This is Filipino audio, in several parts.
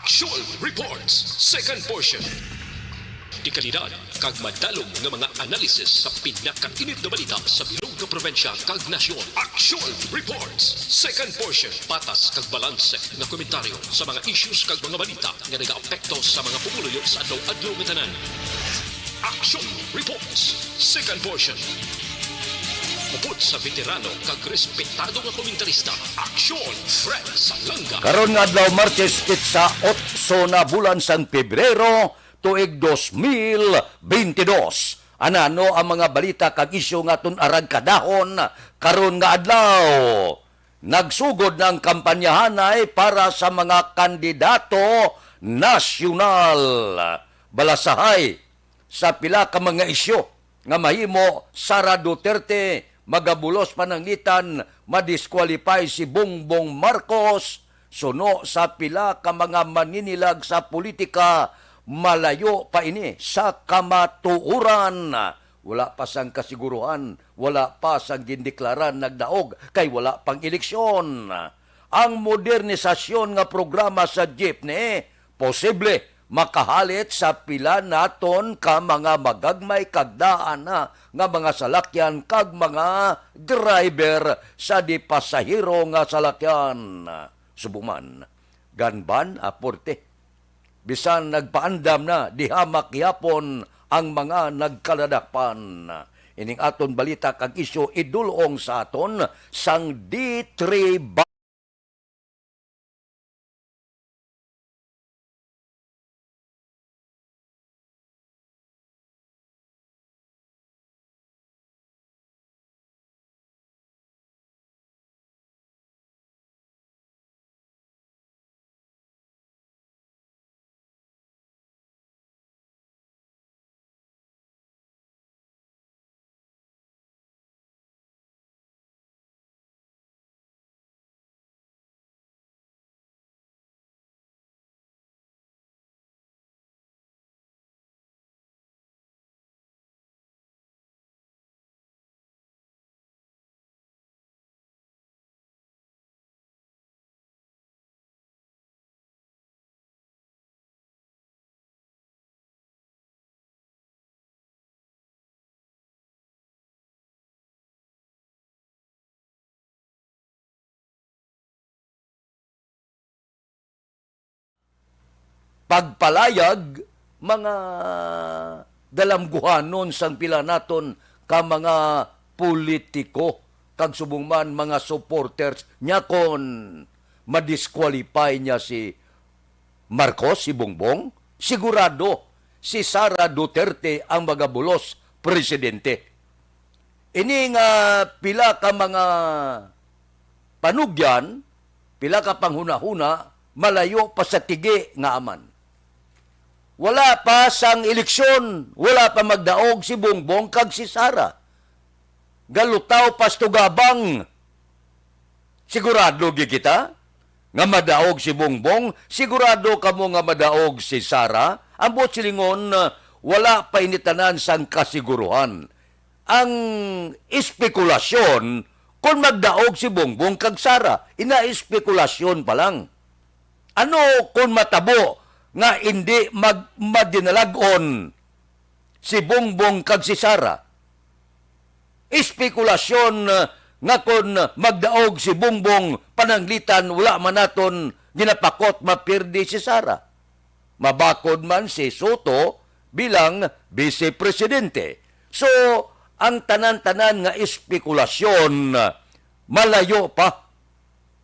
Actual Reports, second portion. Di kalidad, kag madalong nga mga analisis sa pinakainit na balita sa bilog na probensya kag nasyon. Actual Reports, second portion. Patas kag balanse nga komentaryo sa mga issues kag mga balita nga nagaapekto sa mga pumuluyo sa adlaw-adlaw nga tanan. Actual Reports, second portion. Upod sa veterano kag respetado nga komentarista, Aksyon Fred Salanga. Karon nga adlaw Martes kitsa 8 na bulan sang Pebrero tuig 2022. Anano ang mga balita kag isyu nga aton arag kadahon karon nga adlaw. Nagsugod ng kampanyahanay para sa mga kandidato nasyonal. Balasahay sa pila ka mga isyu nga mahimo Sara Duterte magabulos pananglitan, madisqualify si Bongbong Marcos, suno sa pila ka mga maninilag sa politika, malayo pa ini sa kamatuuran. Wala pa sang kasiguruhan, wala pa sang gindeklaran nagdaog, kay wala pang eleksyon. Ang modernisasyon nga programa sa jeepney, posible makahalit sa pila naton ka mga magagmay kagdaan na nga mga salakyan kag mga driver sa di pasahero nga salakyan. Subuman, ganban aporte. Bisan nagpaandam na dihamak yapon ang mga nagkaladakpan. Ining aton balita kag isyu idulong sa aton sang D3 pagpalayag mga dalamguhanon sang pila naton ka mga politiko kag subong man mga supporters nya kon madisqualify niya si Marcos, si Bongbong, sigurado si Sara Duterte ang magabulos presidente. Ini nga pila ka mga panugyan, pila ka panghuna-huna, malayo pa sa tigi nga aman. Wala pa sang eleksyon, wala pa magdaog si Bongbong kag si Sara. Galutaw pastugabang. Sigurado gi kita nga madaog si Bongbong, sigurado kamo nga madaog si Sara. Ang silingon, wala pa initanan sang kasiguruhan. Ang espekulasyon kung magdaog si Bongbong kag Sara, ina-espekulasyon pa lang. Ano kung matabo nga hindi madinalagon si Bongbong kag si Sara? Espekulasyon nga kung magdaog si Bongbong pananglitan wala man naton ginapakot mapirdi si Sara. Mabakod man si Soto bilang vice-presidente. So, ang tanan-tanan nga espekulasyon malayo pa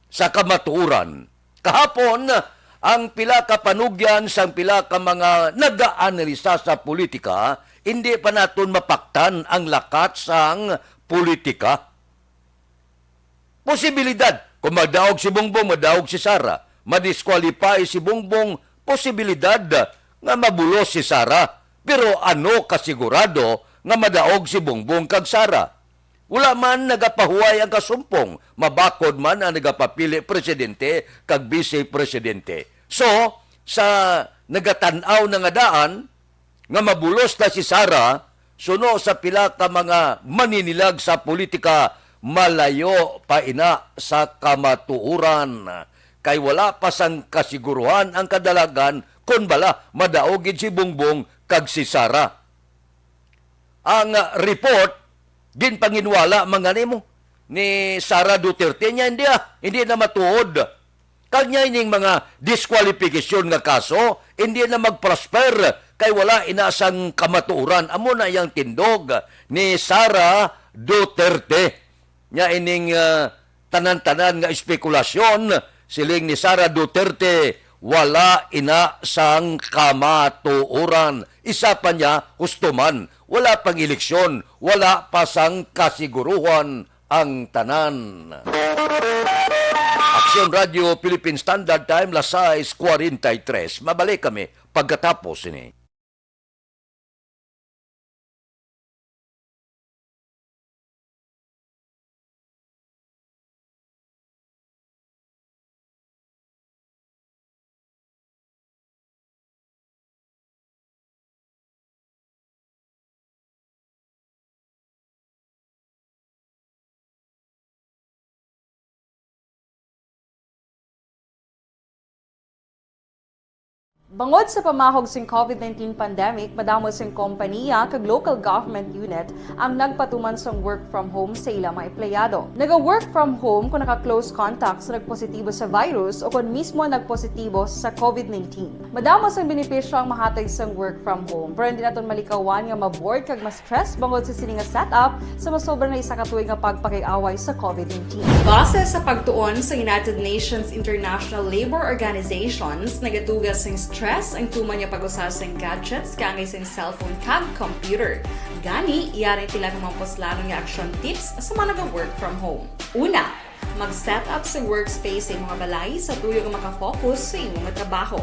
sa kamatuuran. Kahapon, ang pila ka panugyan sang pila ka mga nag-aanalisa sa politika, hindi pa naton mapaktan ang lakat sang politika. Posibilidad, kung madaog si Bongbong, madaog si Sara, madisqualify si Bongbong, posibilidad nga mabulos si Sara. Pero ano kasigurado nga madaog si Bongbong kag Sara? Wala man nagapahuway ang kasumpong, mabakod man ang nagapapili presidente kag vice-presidente. So, sa nagatanaw na nga daan, nga mabulos na si Sara, suno sa pila ka mga maninilag sa politika, malayo pa ina sa kamatuuran. kay wala pa sang kasiguruhan ang kadalagan kun bala madaogid si Bongbong kag si Sara. Ang report ginpanginwala mga nimo ni Sara Duterte niya hindi na matuod. Kanya ining mga disqualification nga kaso hindi na magprosper kay wala inasang kamatuoran. Amo na yang tindog ni Sara Duterte. Nya ining tanan-tanan nga espekulasyon siling ni Sara Duterte wala ina sang kamatuoran. Isa pa niya hustuman, wala pang eleksyon, wala pa sang kasiguruhan ang tanan. Aksyon Radio Philippine Standard Time, las 6:43. Mabalik kami pagkatapos ini. Bangod sa pamahog sing COVID-19 pandemic, madamo sing kompanya kag local government unit ang nagpatuman sang work from home sa ilang mga empleyado. Naga-work from home kung naka-close contacts na nagpositibo sa virus o kung mismo nagpositibo sa COVID-19. Madamo sang benepisyo ang mahatag sang work from home, pero hindi naton malikawan nga ma-bored kag ma-stress bangod sa sini nga setup sa masobra na isa ka tuig nga pagpakiaway sa COVID-19. Base sa pagtuon sa United Nations International Labour Organizations, nagatugas sing stress ang tuman niya pag-usas ng gadgets kangay sa cellphone kag computer. Gani, iyaring tila ng mga poslanong nga action tips sa mga nag-work from home. Una, mag-set up sa workspace sa mga balay sa tuyo nga makafocus sa imong trabaho.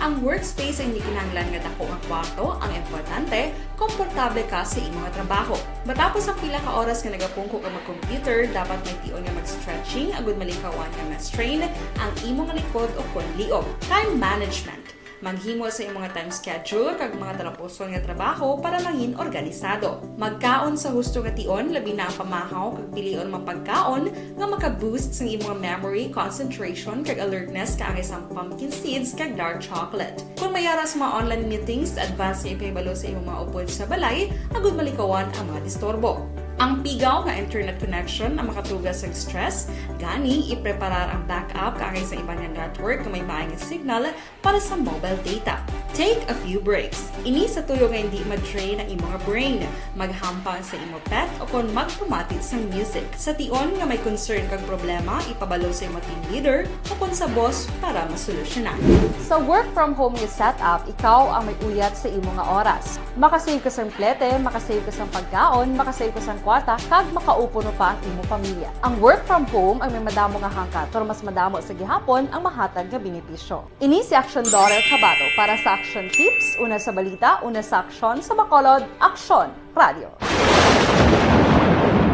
Ang workspace ay hindi kinahanglan nga dako nga kwarto, ang importante, komportable ka sa imong trabaho. Matapos ang pila ka oras nga nagapungko ka mag-computer, dapat may tion nga mag-stretching agud malikawan nga ma-strain ang imong likod o konliog. Time management. Maghimo sa imong time schedule kag mga tarapuson nga trabaho para maging organisado. Magkaon sa husto nga tion, labi na ang pamahaw kag pilion mapagkaon nga maka-boost sa imong memory, concentration kag alertness kaangay sa pumpkin seeds kag dark chocolate. Kung mayara sa mga online meetings, advance nga ipahibalo sa imong mga upod sa balay, agud malikawan ang mga disturbo. Ang pigaw nga internet connection ang makatugas sa stress, gani ipreparar ang backup kaangay sa ibang network na may maayong signal para sa mobile data. Take a few breaks. Ini sa tuyo nga hindi ma-drain ang imong brain, maghampang sa imong pet o kung magpumatid sa music. Sa tion nga may concern kag problema, ipabalo sa imong team leader o kung sa boss para masolusyonan. Sa work from home nga setup, ikaw ang may uyat sa imong nga oras. Makasave ka sa plete, makasave ka sa pagkaon, makasave ka sa kwarta, kag makaupo no pa ang imong pamilya. Ang work from home ay may madamo nga hangkat, pero mas madamo sa gihapon ang mahatag nga benepisyo. Ini si Action Daughter Cabato para sa Action Tips, una sa balita, una sa aksyon, sa Bacolod, Aksyon Radio.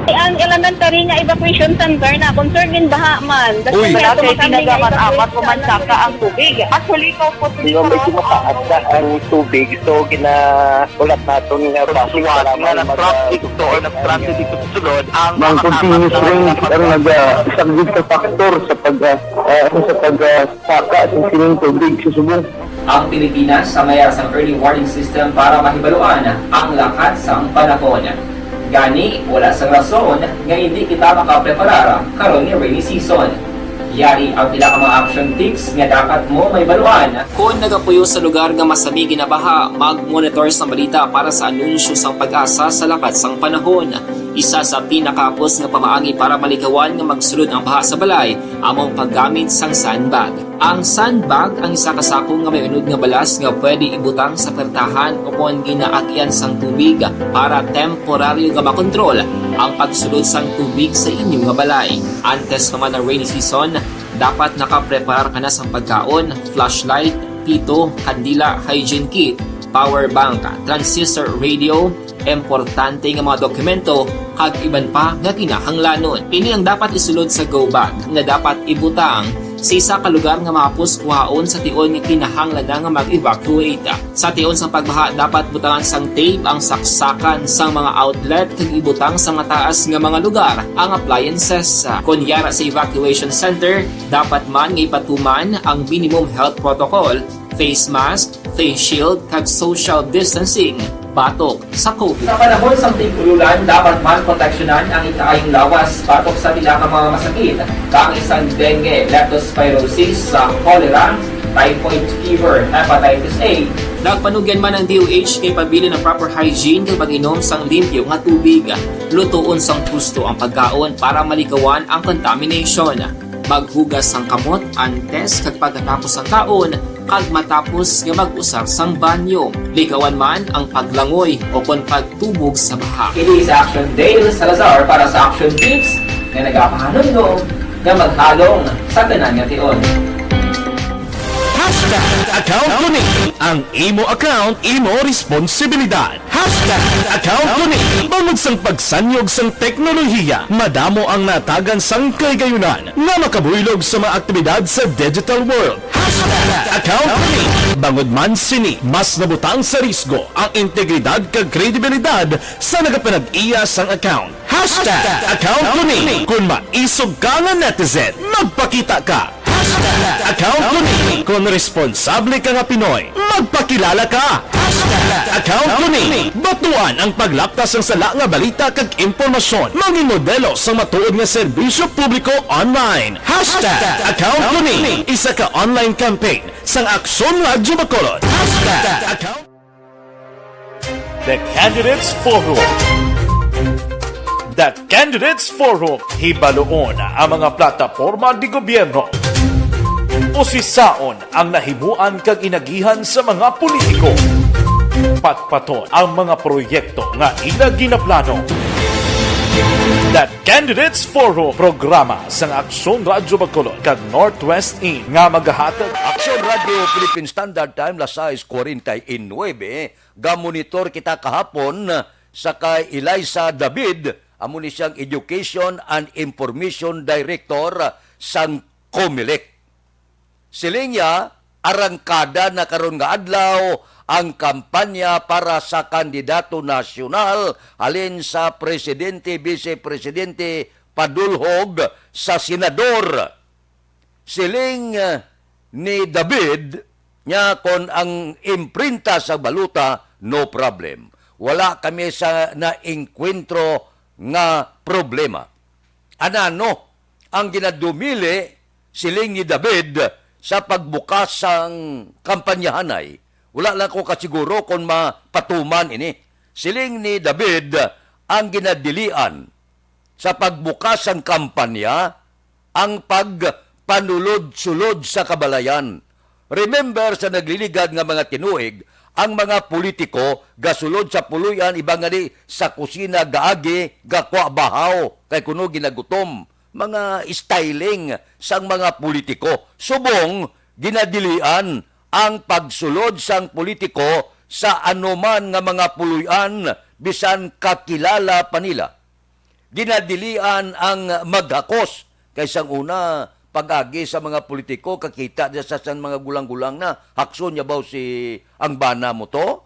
Ang elementary nga evacuation center na concern din baha man. Uy, kaya Kaya tumakami nga apat kumansaka ang tubig. Actually, ikaw po Hindi mo medyo mataas ang tubig. So, ulat natin nga pagsuwag nga nag-traffic to or nag-traffic dito sa sulod ang Mang continuous rain ang isang good sa factor sa pagsaka sa sining tubig sa subong. Ang Pilipinas sa mayroon sa early warning system para mahibaluan ang lakat sa panahon. Gani, wala sa rason nga hindi kita makapreparar karon ni rainy season. Yari ang pila ka mga action tips nga dapat mo may baluan. Kung nagapuyo sa lugar nga masabi ginabaha, mag-monitor sa balita para sa anunsyo sang pag-asa sa lakat sang panahon. Isa sa pinakapos nga pamaagi para malikawan nga magsulod ang baha sa balay, among paggamit sang sandbag. Ang sandbag ang isa ka sako nga may unod nga balas nga pwede ibutang sa pertahan o kung ginaagyan sang tubig para temporaryo nga makontrol ang pagsulod sang tubig sa inyong nga balay. Antes naman ng rainy season, dapat nakaprepare ka na sa pagkaon, flashlight, pito, kandila, hygiene kit, power bank, transistor radio, importante nga mga dokumento, kag iban pa nga kinahanglanon. Ini ang dapat isulod sa go bag nga dapat ibutang sa isa ka lugar nga mapus kuhaon sa tion nga kinahanglan nga mag-evacuate. Sa tion sang pagbaha dapat butangan sang tape ang saksakan sang mga outlet kag ibutang sa mga taas nga mga lugar ang appliances. Kunyara sa evacuation center, dapat man nga ipatuman ang minimum health protocol, face mask, face shield kag social distancing batok sa COVID. Sa panahon sa tigululan, dapat man proteksyonan ang ikaayong lawas batok sa pila ka mga masakit, kang isang dengue, leptospirosis, cholera, typhoid fever, hepatitis A. Nagpanugyan man ang DOH kay pabili ng proper hygiene kay pag-inom sang limpyo nga tubig. Lutuon sang gusto ang pagkaon para malikawan ang contamination. Maghugas sang kamot antes kag pagkatapos ang kaon kag matapos nga mag-usar sang banyo. Likawan man ang paglangoy o kon pagtubog sa baha. Kini sa Action Dale Salazar para sa Action Tips nga nagapahanundong nga maghalong sa tanan nga tion. Account ko ni ang imo account, imo responsibilidad. Account ko ni bangod sang pagsanyog sang teknolohiya, madamo ang natagan sang kaygayunan nga makabuylog sa mga aktibidad sa digital world. Account ko ni bangod man sini mas nabutang sa risgo ang integridad kag kredibilidad sa nagapanag-iya sang account. Account ko ni kung maisog ka nga netizen, magpakita ka. Account ko ni kung responsable ka nga Pinoy, magpakilala ka. Account ko ni batuan ang paglaptas ng sala nga balita kag impormasyon, mangin modelo sa matuod nga serbisyo publiko online. Account ko ni isa ka online campaign sang Aksyon Radyo Bacolod. Account The Candidates Forum. The Candidates Forum, hibaloon ang mga plataporma di gobyerno. Usisaon ang nahimuan kag inagihan sa mga politiko. Patpaton ang mga proyekto nga ila ginaplano. The Candidates Forum, programa sang Aksyon Radyo Bacolod kag Northwest In nga magahatag Aksyon Radio Philippine Standard Time, las 6:49. Gamonitor kita kahapon sa kay Eliza David, amo ni siyang Education and Information Director sang COMELEC. Siling niya, arangkada na karon nga adlaw ang kampanya para sa kandidato nasyonal halin sa presidente, vice-presidente, padulhog sa senador. Siling ni David niya kon ang imprinta sa baluta, no problem. Wala kami sa nainkwentro nga problema. Anano ang ginadumili siling ni David sa pagbukas ng kampanyahanay? Wala lang ko kasiguro kung mapatuman ini. Siling ni David ang ginadilian sa pagbukas ng kampanya ang pagpanulod-sulod sa kabalayan. Remember sa nagliligad nga mga tinuig, ang mga politiko gasulod sa puluyan ibang nga sa kusina gaagi gakwa bahaw kay kuno ginagutom. Mga styling sang mga politiko. Subong ginadilian ang pagsulod sang politiko sa anuman nga mga puluyan bisan kakilala pa nila. Ginadilian ang maghakos kaysang una pag-agi sa mga politiko, kakita niya sa mga gulang-gulang na hakson niya ba si ang bana mo to?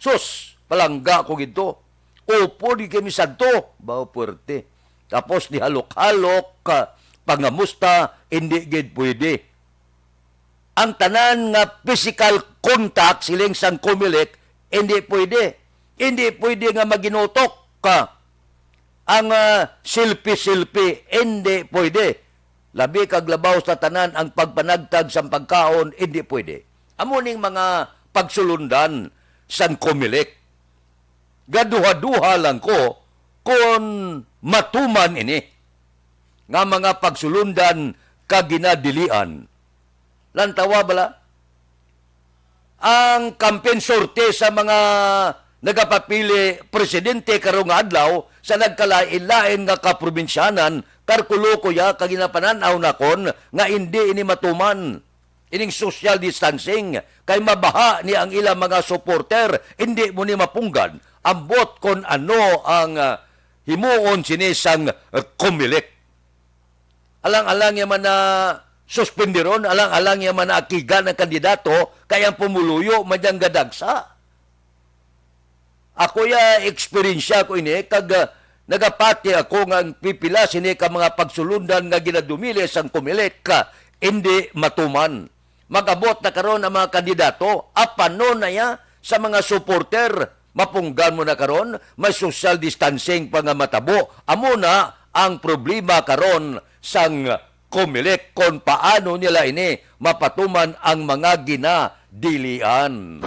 Sus, palangga ko gito. Opo, di kami sadto. Bao puwerte. Tapos di halok-halok, pangamusta, hindi gid pwede. Ang tanan nga physical contact siling sang COMELEC, hindi pwede. Hindi pwede nga maginutok ka. Ang silpi-silpi, hindi pwede. Labi kag labaw sa tanan ang pagpanagtag sa pagkaon, hindi pwede. Amuning mga pagsulundan sang COMELEC. Gaduha-duha lang ko kung matuman ini nga mga pagsulundan kaginadilian. Lantawa bala? Ang campaign sorte sa mga nagapapili presidente karong adlaw sa nagkalain-lain nga kaprobinsyanan, karkulo ko ya kaginapananaw nakon nga hindi ini matuman ining social distancing kay mabaha ni ang ilang mga supporter, hindi mo ni mapunggan ambot kon ano ang himuon sinisang COMELEC. Alang-alang yaman na suspendiron alang-alang yung manakigan ng kandidato kayang pumuluyo madyang gadagsa. Ako ya eksperyensya ko ini kag nagapati ako nga pipila sini ka mga pagsulundan nga ginadumili sang kumilik ka hindi matuman. Magabot na karon ang mga kandidato apano na ya sa mga supporter mapunggan mo na karon may social distancing pa nga matabo. Amo na ang problema karon sang kumilik kung paano nila ini mapatuman ang mga ginadilian.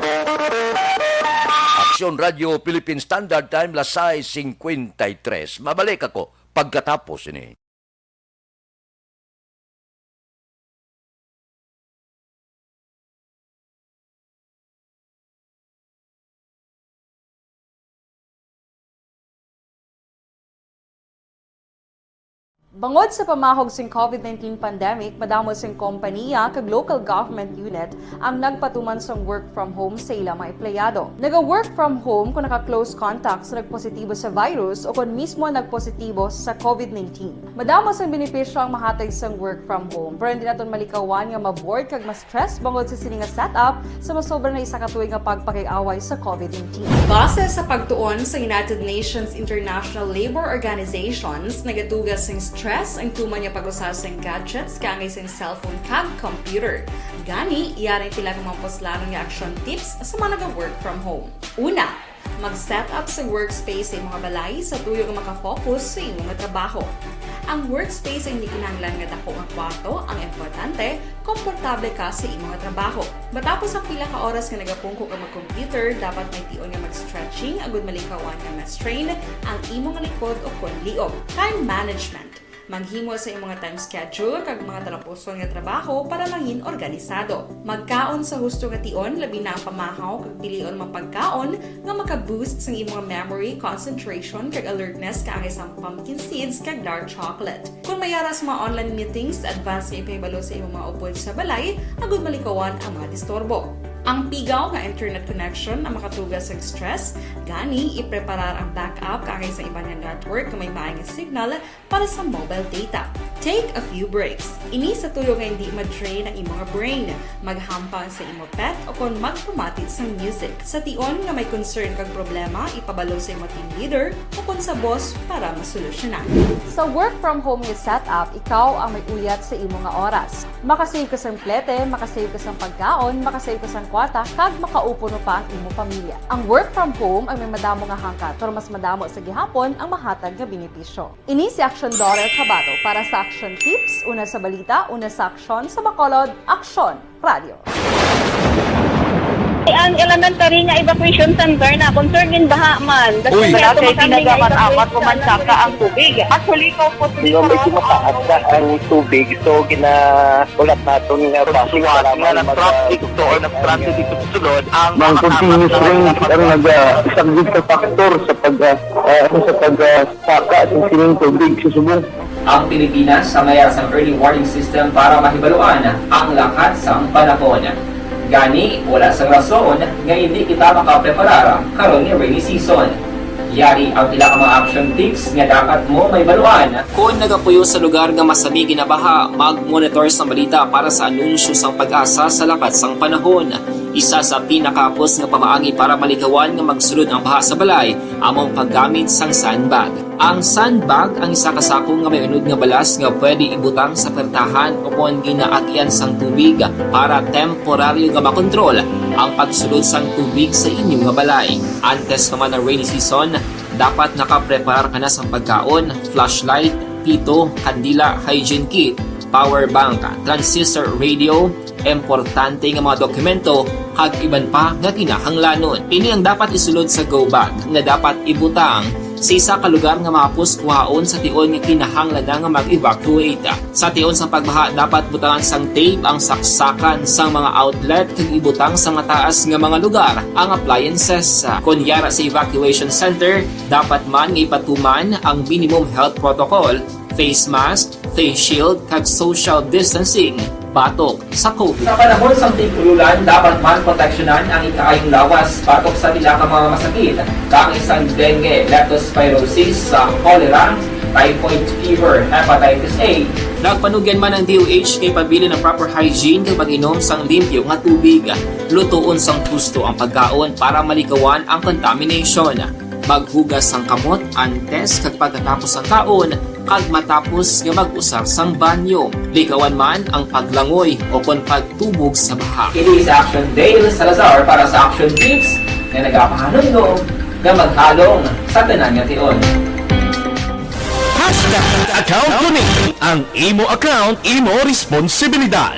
Aksyon Radio Philippine Standard Time, Lasay 53. Mabalik ako pagkatapos ini. Bangod sa pamahog sing COVID-19 pandemic, madamo sing kompanya kag local government unit ang nagpatuman sang work from home sa ilang mga empleyado. Naga-work from home kung naka-close contact sa nagpositibo sa virus o kung mismo nagpositibo sa COVID-19. Madamo sang benepisyo ang mahatag sang work from home, pero hindi naton malikawan nga ma-bored kag ma-stress bangod sa sini nga setup sa masobra na isa ka tuig nga pagpakiaway sa COVID-19. Base sa pagtuon sa United Nations International Labour Organizations, nagatugas sing stress ang tuman niya pag-usas ng gadgets kangay sa cellphone kag computer. Gani, iyaring pila ng mga poslanong nga action tips sa mga nag-work from home. Una, mag-set up sa workspace sa mga balay sa tuyo nga makafocus sa inyong trabaho. Ang workspace ay hindi kinahanglan nga dako ang kwarto, ang importante, komportable ka sa imong trabaho. Matapos ang pila ka oras nga nagapungko ka mag-computer, dapat may tion nga mag-stretching agud malikawan nga ma-strain ang imong likod o konliog. Time management. Maghimo sa imong time schedule kag mga talapuson nga trabaho para mangin organisado. Magkaon sa husto nga tion labi na ang pamahaw kag pilion mang pagkaon nga maka-boost sa imong memory, concentration kag alertness kaangay sa pumpkin seeds kag dark chocolate. Kung mayaras mga online meetings, advance nga ipahibalo sa imong mga upod sa balay agud malikawan ang mga disturbo. Ang pigaw nga internet connection ang makatugas sa stress, gani ipreparar ang backup kaangay sa iba nga network nga may maayong signal para sa mobile data. Take a few breaks. Ini sa tuyo nga hindi ma-drain ang imong brain, maghampang sa imong pet o kung magpumatid sa music. Sa tion nga may concern kag problema, ipabalo sa imong team leader o kung sa boss para masolusyonan. Sa work from home nga setup, ikaw ang may uyat sa imong nga oras. Makasave ka sa plete, makasave ka sa pagkaon, makasave ka sa kwarta, kag makaupo no pa ang imong pamilya. Ang work from home ay may madamo nga hangkat, pero mas madamo sa gihapon ang mahatag nga benepisyo. Ini si Action Daughter Cabato para sa Action Tips, una sa balita, una sa aksyon, sa Bacolod, Aksyon Radio. Ang elementary nga evacuation center na concern in baha man. Uy. Kaya Kasi tumakami nga pinagamat-amat evacuation kumansaka ang tubig. Actually, ko po Hindi medyo mataas na ang tubig. So, ulat natin nga passing para nga ng traffic doon, nag-traffic dito sa sulod, ang Mang continuous rain ang isang good factor sa pagsaka at sining tubig sa subong. Ang Pilipinas sa mayas ng early warning system para mahibaluan ang lakat sa panahon. Gani, wala sa rason nga hindi kita makapreparara karon ni rainy season. Yari ang pila ka mga action tips nga dapat mo may baluan. Kung nagapuyo sa lugar nga masabi ginabaha, mag-monitor sa balita para sa anunsyo sang pag-asa sa lakat sang panahon. Isa sa pinakapos nga pamaagi para malikawan nga magsulod ang baha sa balay, among paggamit sang sandbag. Ang sandbag ang isa ka sako nga may unod nga balas nga pwede ibutang sa pertahan o kung ginaagyan sang tubig para temporaryo nga makontrol ang pagsulod sang tubig sa inyong nga balay. Antes naman ng rainy season, dapat nakapreparar ka na sa pagkaon, flashlight, pito, kandila, hygiene kit, power bank, transistor radio, importante nga mga dokumento, kag iban pa nga kinahanglanon. Ini ang dapat isulod sa go bag nga dapat ibutang sa isa ka lugar nga mapus kuhaon sa tion nga kinahanglan nga mag-evacuate. Sa tion sa pagbaha, dapat butangan sang tape ang saksakan sa mga outlet kag ibutang sa mataas nga mga lugar ang appliances. Kunyara sa evacuation center, dapat man nga ipatuman ang minimum health protocol, face mask, face shield kag social distancing. Batok sa COVID. Sa panahon sa tigululan, dapat man proteksyonan ang ikaayong lawas batok sa pila ka mga masakit, kang isang dengue, leptospirosis, cholera, typhoid fever, hepatitis A. Nagpanugyan man ang DOH kay pabili ng proper hygiene kay pag-inom sang limpyo nga tubig. Lutuon sang gusto ang pagkaon para malikawan ang contamination. Maghugas sang kamot antes kag pagkatapos ang kaon kag matapos nga mag-usar sang banyo. Likawan man ang paglangoy o kon pagtubog sa baha. Kini sa Action Dale Salazar para sa Action Tips na nagapahanundong nga maghalong sa tanan nga tion. Account ko ni ang imo account, imo responsibilidad.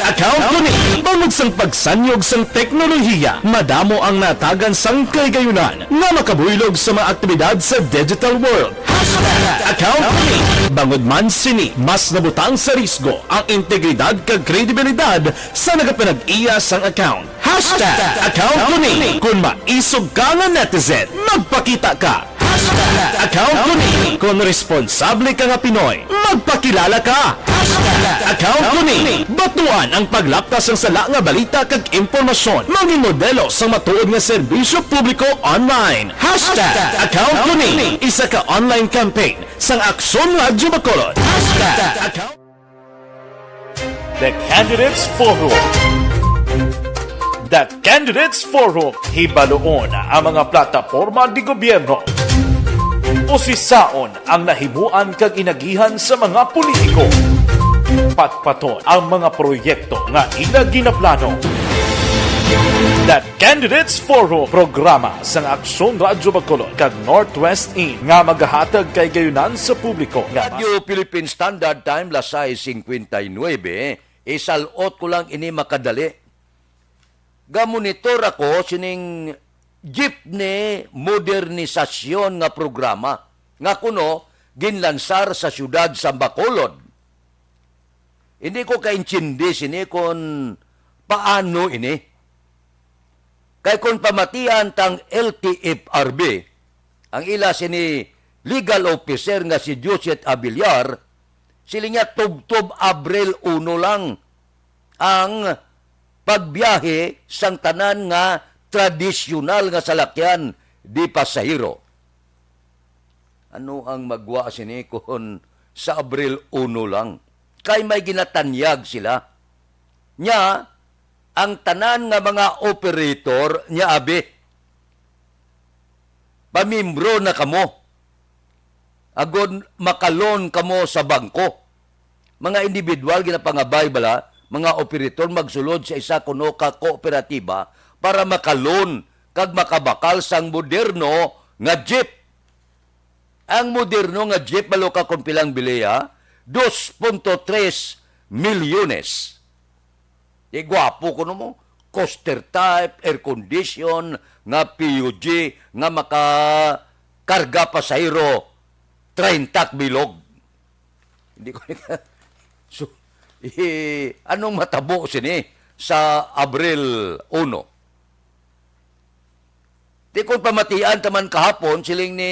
Account ko ni bangod sang pagsanyog sang teknolohiya, madamo ang natagan sang kaygayunan nga makabuylog sa mga aktibidad sa digital world. Account ko ni bangod man sini mas nabutang sa risgo ang integridad kag kredibilidad sa nagapanag-iya sang account. Account ko ni kung maisog ka nga netizen, magpakita ka. Account ko ni kung responsable ka nga Pinoy, magpakilala ka. Account ko ni batuan ang paglaptas ng sala nga balita kag impormasyon, mangin modelo sa matuod nga serbisyo publiko online. Account ko ni isa ka online campaign sang Aksyon Radyo Bacolod. Account The Candidates Forum. The Candidates Forum, hibaloon ang mga plataporma di gobyerno. Usisaon ang nahimuan kag inagihan sa mga politiko. Patpaton ang mga proyekto nga ila ginaplano. The Candidates Forum, programa sang Aksyon Radyo Bacolod kag Northwest In nga magahatag kay gayunan sa publiko. Radio Philippine Standard Time, las 6:59, isalot ko lang ini makadali. Gamonitor ako sining jeepney modernisasyon nga programa nga kuno ginlansar sa syudad sa Bacolod. Hindi ko kaintindi sini kung paano ini. Kay kung pamatian tang LTFRB, ang ila sini legal officer nga si Joseph Abiliar, sila nga tub-tub Abril 1 lang ang pagbiyahe sang tanan nga tradisyonal nga salakyan di pasahero. Ano ang magwa sini kung sa Abril 1 lang? Kay may ginatanyag sila. Nya, ang tanan nga mga operator, nya abi, pamimbro na kamo. Agod makalon kamo sa bangko. Mga individual, ginapangabay bala, mga operator magsulod sa isa kuno ka kooperatiba para makalon kag makabakal sang moderno nga jeep. Ang moderno nga jeep malo ka kung pilang biliya, 2.3 milyones. Di gwapo kuno mo, coaster type, air condition, nga PUG, nga makakarga pasahero 30 bilog. Hindi ko so, anong matabo sini sa Abril 1? Di kung pamatian taman kahapon, siling ni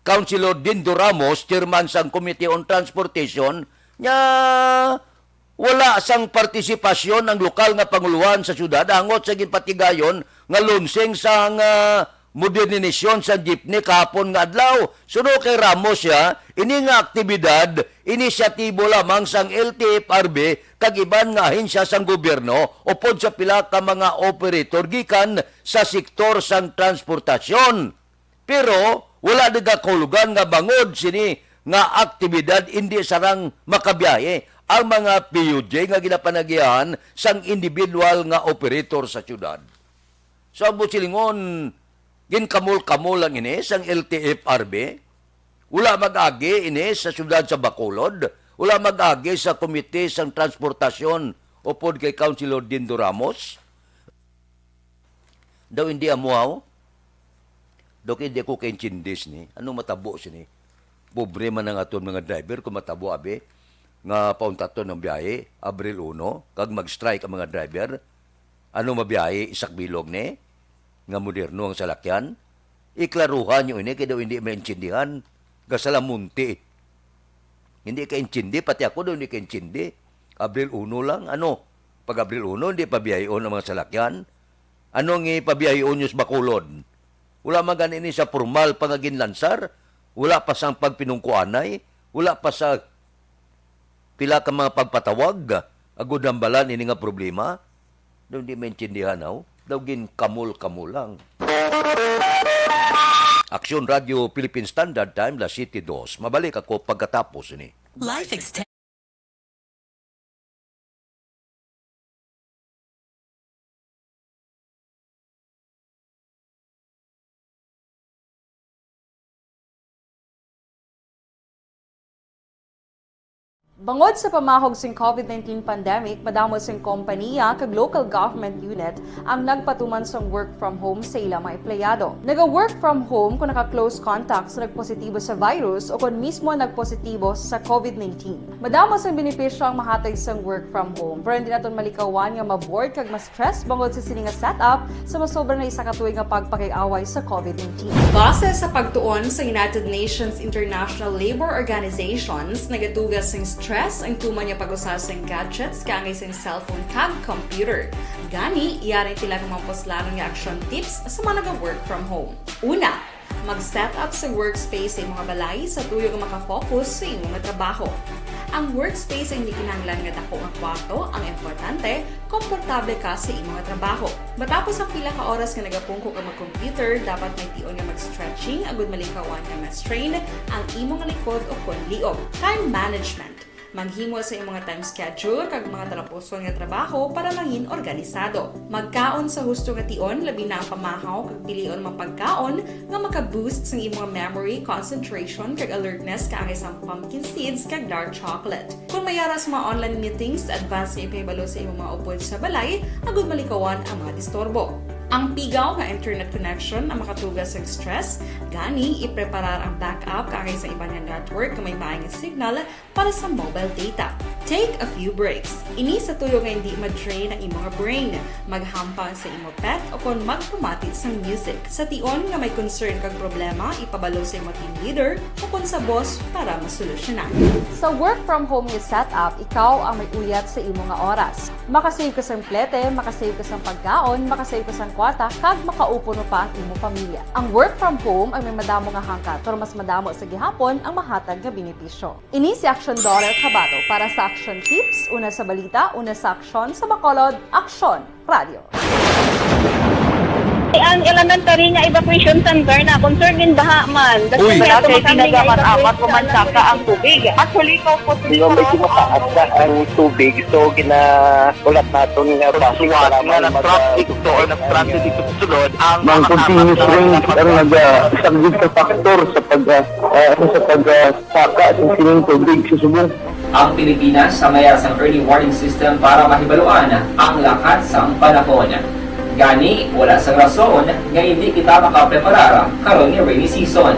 Councilor Dindo Ramos, chairman sang Committee on Transportation, nya wala sang partisipasyon ng lokal nga panguluhan sa syudad, hangot sa ginpatigayon nga lunsing sang modernisasyon sa jeepney kahapon nga adlaw. Suno kay Ramos siya, ini nga aktibidad, inisyatibo lamang sang LTFRB kag iban nga ahensya sang gobyerno upod sa pila ka mga operator gikan sa sektor sang transportasyon. Pero wala nagakahulugan nga bangod sini nga aktibidad hindi sarang makabiyahe ang mga PUJ nga ginapanagihan sang individual nga operator sa syudad. Sa busilingon, ginkamol-kamol lang ini sang LTFRB. Wala mag-agi ini sa syudad sa Bacolod. Wala mag-agi sa komite sang transportasyon upod kay Councilor Dindo Ramos. Daw hindi amuaw. Dok hindi ko kaintindis ni. Anong matabo sini? Pobre man ang aton mga driver kung matabo abe nga pauntaton ng biyahe, Abril 1, kag mag-strike ang mga driver. Ano mabiyahe, isak bilog ni? Nga moderno ang salakyan? Iklaruhan nyo ini, kaya daw hindi maintindihan. Gasalamunti. Hindi kaintindi, pati ako daw hindi kaintindi. Abril 1 lang, ano? Pag Abril 1, hindi pabiyaheon ang mga salakyan. Anong ipabiyaheon nyo sa Bacolod? Wala man ganin sa formal pangaginlansar. wala pa sa pagpinungkuanay, wala pa sa pila ka mga pagpatawag, agud ang balan ini nga problema. Daw di maintindihan daw gin kamul-kamulang. Aksyon Radio Philippine Standard Time, La City 2. Mabalik ako pagkatapos ini. Life extension. Bangod sa pamahog sing COVID-19 pandemic, madamo sing kompanya kag local government unit ang nagpatuman sang work from home sa ilang mga empleyado. Naga-work from home kung naka-close contacts na nagpositibo sa virus o kung mismo nagpositibo sa COVID-19. Madamo sang benepisyo ang mahatag sang work from home, pero hindi naton malikawan nga ma-bored kag ma-stress bangod sa sini nga setup sa masobra na isa ka tuig nga pagpakiaway sa COVID-19. Base sa pagtuon sa United Nations International Labour Organizations, nagatugas sang stress ang tuman niya pag-usar sa gadgets kangay sa cellphone kag computer. Gani, iyari tila ng mga poslanong nga action tips sa mga nag-work from home. Una, mag-set up sa workspace sa imong balay sa tuyo nga makafocus sa imong trabaho. Ang workspace ay hindi kinahanglan nga dako nga kwarto, ang importante, komportable ka sa imong trabaho. Matapos ang pila ka oras nga nagapungko ka mag-computer, dapat may tion nga mag-stretching agud malikawan nga ma-strain ang imong likod o konliog. Time management. Maghimo sa imong time schedule kag mga talapuson nga trabaho para mangin organisado. Magkaon sa husto nga tion, labi na ang pamahaw kag pilion mga pagkaon nga maka-boost sa imong memory, concentration kag alertness kaagay sa pumpkin seeds kag dark chocolate. Kung mayara sa mga online meetings, advance nga ipahibalo sa imong mga upod sa balay, agud malikawan ang mga disturbo. Ang pigaw nga internet connection ang makatugas sa stress, gani ipreparar ang backup kaagay sa ibang network nga may maayong signal para sa mobile data. Take a few breaks. Ini sa tuyo nga hindi ma-drain ang imong brain, maghampang sa imong pet o kung magpumati sa music. Sa tion nga may concern kag problema, ipabalo sa imong team leader o kung sa boss para masolusyonan. Sa work from home nga setup, ikaw ang may uyat sa imong nga oras. Makasave ka sa plete, makasave ka sa pagkaon, makasave ka sa kwarta, kag makaupo no pa ang imong pamilya. Ang work from home ay may madamo nga hangkat, pero mas madamo sa gihapon ang mahatag nga benepisyo. Ini si Action Dollar Kabato para sa Action Tips, una sa balita, una sa aksyon, sa Bacolod, Aksyon Radio. Ang elementary nga evacuation center na concern din baha man. Uy, kasi tinagaman amat kumansaka ang tubig. Actually, ko po Di ba medyo mataas na ang tubig, so ginaulat natin nga pasiwat nga nag-traffic to or nag-transit dito sa sulod ang ng continuous rain ang nag-isang sa factor sa pagsaka at sining tubig sa Subo. Ang Pilipinas sa mayas ang early warning system para mahibaluan ang lakat sa panahon. Gani, wala sa rason nga hindi kita makapreparara karon ni rainy season.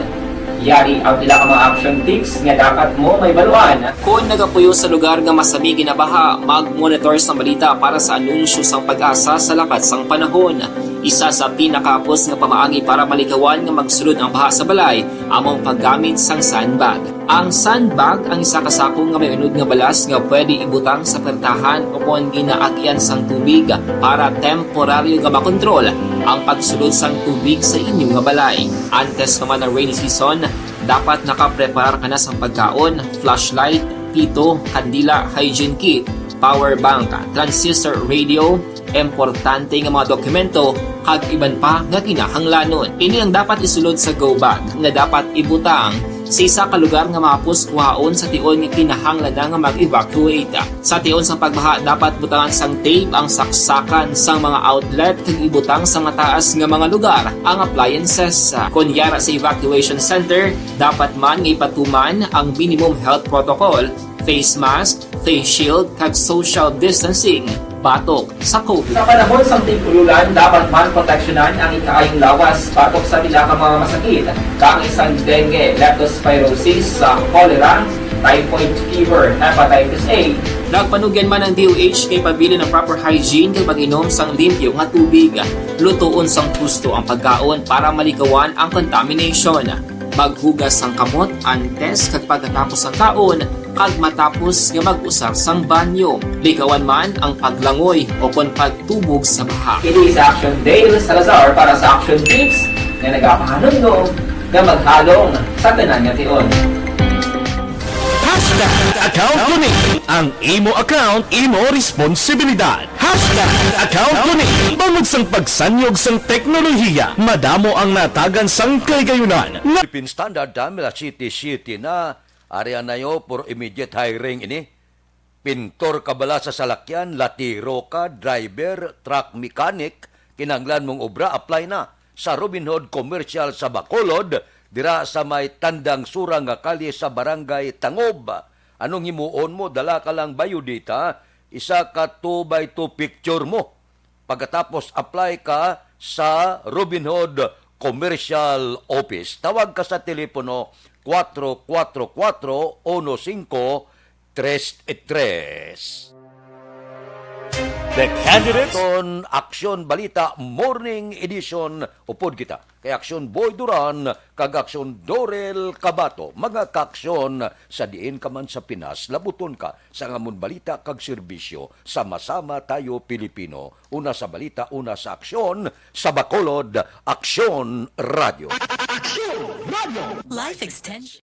Yari ang pila ka mga action tips nga dapat mo may baluan. Kung nagapuyo sa lugar nga masabi ginabaha, mag-monitor sa balita para sa anunsyo sang pag-asa sa lakat sang panahon. Isa sa pinakapos nga pamaagi para malikawan nga magsulod ang baha sa balay, among paggamit sang sandbag. Ang sandbag ang isa kasakong nga may unod nga balas nga pwede ibutang sa pertahan o kung ginaagyan sang tubig para temporaryo nga makontrol ang pagsulod sang tubig sa inyong nga balay. Antes naman ng rainy season, dapat nakapreparar ka na sa pagkaon, flashlight, pito, kandila, hygiene kit, power bank, transistor radio, importante nga mga dokumento, kag iban pa nga kinahanglanon. Ini ang dapat isulod sa go bag nga dapat ibutang sa isa ka lugar nga mapus kuhaon sa tion nga kinahanglan nga mag-evacuate. Sa tion sa pagbaha, dapat butangan sang tape ang saksakan sang mga outlet kag ibutang sa mataas nga mga lugar ang appliances. Kunyara sa evacuation center, dapat man nga ipatuman ang minimum health protocol, face mask, face shield kag social distancing batok sa COVID. Sa panahon sa tigululan, dapat man proteksyonan ang ikaayong lawas batok sa pila ka mga masakit, kang isang dengue, leptospirosis, cholera, typhoid fever, hepatitis A. Nagpanugyan man ang DOH kay pabili ng proper hygiene kay pag-inom sang limpyo nga tubig. Lutuon sang husto ang pagkaon para malikawan ang contamination. Maghugas sang kamot antes kag pagkatapos ang kaon kag matapos nga mag-usar sang banyo. Likawan man ang paglangoy o kon pagtubog sa baha. It is Action Dale Salazar para sa Action Tips na nagapahanong nga maghalong sa tanan nga tion. Hashtag account ko ni. Ang imo account, imo responsibilidad. Hashtag account ko ni. Bangod sang pagsanyog sang teknolohiya, madamo ang natagan sang kaygayunan. Philippine Standard Damila City na area na yo for immediate hiring ini. Pintor ka bala sa salakyan, latiro ka, driver, truck mechanic, kinanglan mong obra, apply na sa Robin Hood Commercial sa Bacolod, dira sa may tandang surang nga kalye sa barangay Tangob. Anong himuon mo? Dala ka lang biodata, isa ka 2x2 picture mo. Pagkatapos apply ka sa Robin Hood Commercial Office. Tawag ka sa telepono 444-15-33. The candidates Ton Aksyon Balita Morning Edition upod kita kay Aksyon Boy Duran kag Aksyon Dorel Cabato. Mga kaaksyon sa diin ka man sa Pinas, labuton ka sa ngamon balita kag serbisyo. Sama-sama tayo Pilipino. Una sa balita, una sa aksyon. Sa Bacolod, Aksyon Radio. Life Extension.